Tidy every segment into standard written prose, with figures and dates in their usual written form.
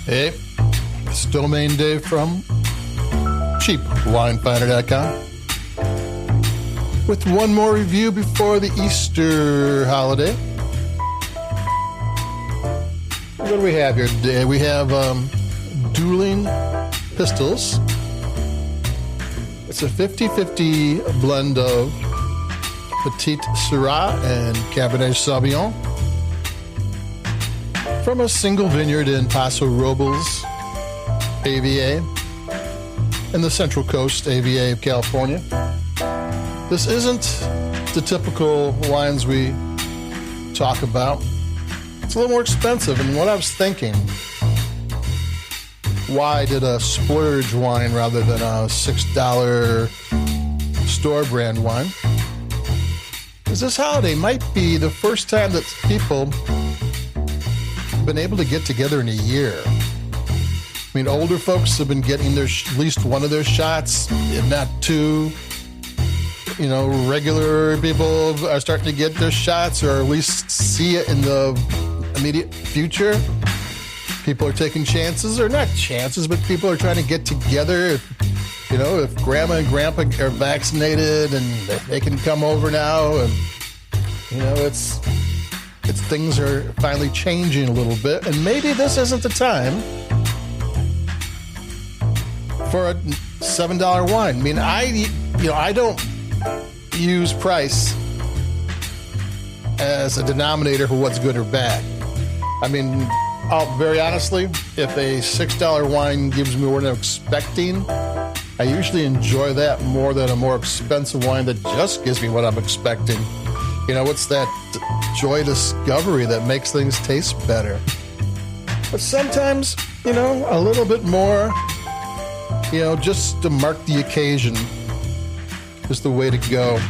Hey, it's Domain Dave from CheapWineFinder.com with one more review before the Easter holiday. What do we have here today? We have Dueling Pistols. It's a 50-50 blend of Petite Sirah and Cabernet Sauvignon from a single vineyard in Paso Robles, AVA, in the Central Coast, AVA of California. This isn't the typical wines we talk about. It's a little more expensive, and what I was thinking, why did a splurge wine rather than a $6 store brand wine? Because this holiday might be the first time that people been able to get together in a year. I mean, older folks have been getting their at least one of their shots, if not two. You know, regular people are starting to get their shots, or at least see it in the immediate future. People are taking chances, or not chances, but people are trying to get together. You know, if grandma and grandpa are vaccinated and they can come over now, and you know, it's things are finally changing a little bit, and maybe this isn't the time for a $7 wine. I mean, I don't use price as a denominator for what's good or bad. I mean, very honestly, if a $6 wine gives me what I'm expecting, I usually enjoy that more than a more expensive wine that just gives me what I'm expecting. You know, it's that joy discovery that makes things taste better. But sometimes, you know, a little bit more, you know, just to mark the occasion is the way to go.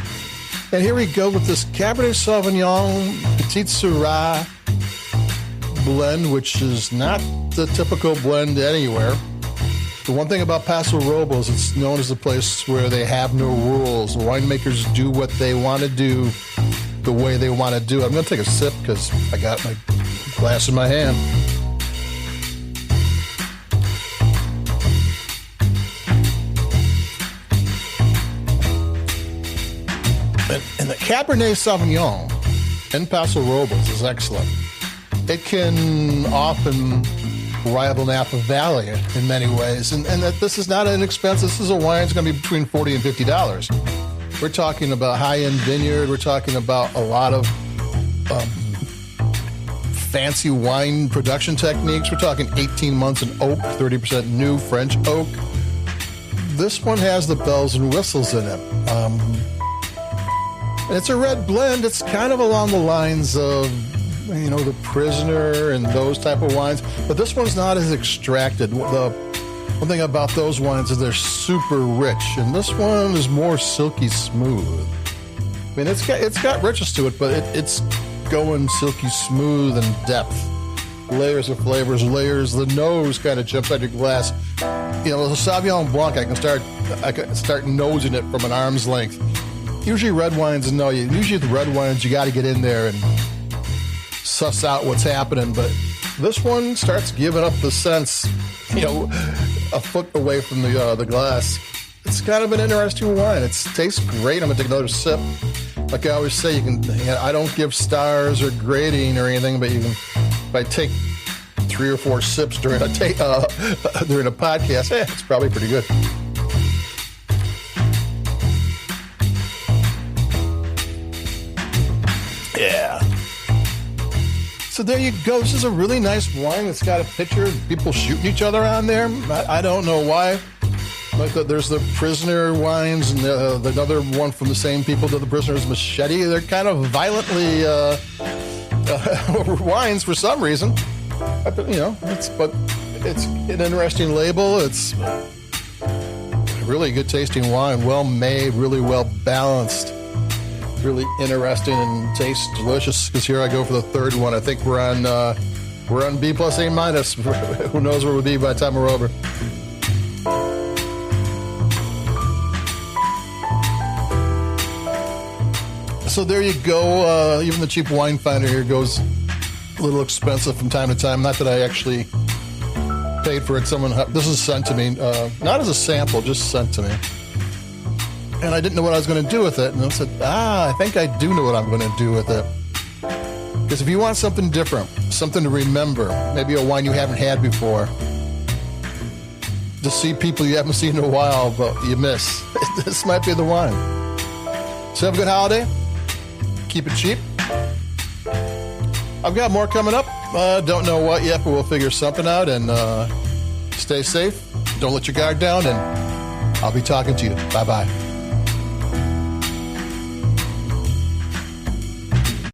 And here we go with this Cabernet Sauvignon Petite Sirah blend, which is not the typical blend anywhere. The one thing about Paso Robles, it's known as a place where they have no rules. Winemakers do what they want to do the way they want to do it. I'm going to take a sip because I got my glass in my hand. And the Cabernet Sauvignon in Paso Robles is excellent. It can often rival Napa Valley in many ways. And that this is not inexpensive. This is a wine that's going to be between $40 and $50. We're talking about high-end vineyard. We're talking about a lot of fancy wine production techniques. We're talking 18 months in oak, 30% new French oak. This one has the bells and whistles in it. And it's a red blend. It's kind of along the lines of, you know, the Prisoner and those type of wines. But this one's not as extracted. The one thing about those wines is they're super rich, and this one is more silky smooth. I mean, it's got richness to it, but it's going silky smooth and depth. Layers of flavors, layers. The nose kind of jumps out your glass. You know, the Sauvignon Blanc, I can start nosing it from an arm's length. Usually red wines, no, usually the red wines, you got to get in there and suss out what's happening, but this one starts giving up the sense, you know, a foot away from the glass. It's kind of an interesting wine. It tastes great. I'm gonna take another sip. Like I always say, I don't give stars or grading or anything, but if I take 3 or 4 sips during a podcast, it's probably pretty good. Yeah. So there you go. This is a really nice wine. It's got a picture of people shooting each other on there. I don't know why. Like there's the Prisoner wines and the another one from the same people to the Prisoner's Machete. They're kind of violently wines for some reason. You know, it's an interesting label. It's a really good tasting wine, well made, really well balanced. Really interesting and tastes delicious. Because here I go for the third one. I think we're on B plus A minus. Who knows where we'll be by the time we're over. So there you go. Even the cheap wine finder here goes a little expensive from time to time. Not that I actually paid for it. This is sent to me, not as a sample, just sent to me. And I didn't know what I was going to do with it. And I said, I think I do know what I'm going to do with it. Because if you want something different, something to remember, maybe a wine you haven't had before, to see people you haven't seen in a while, but you miss, this might be the wine. So have a good holiday. Keep it cheap. I've got more coming up. Don't know what yet, but we'll figure something out. And stay safe. Don't let your guard down. And I'll be talking to you. Bye-bye.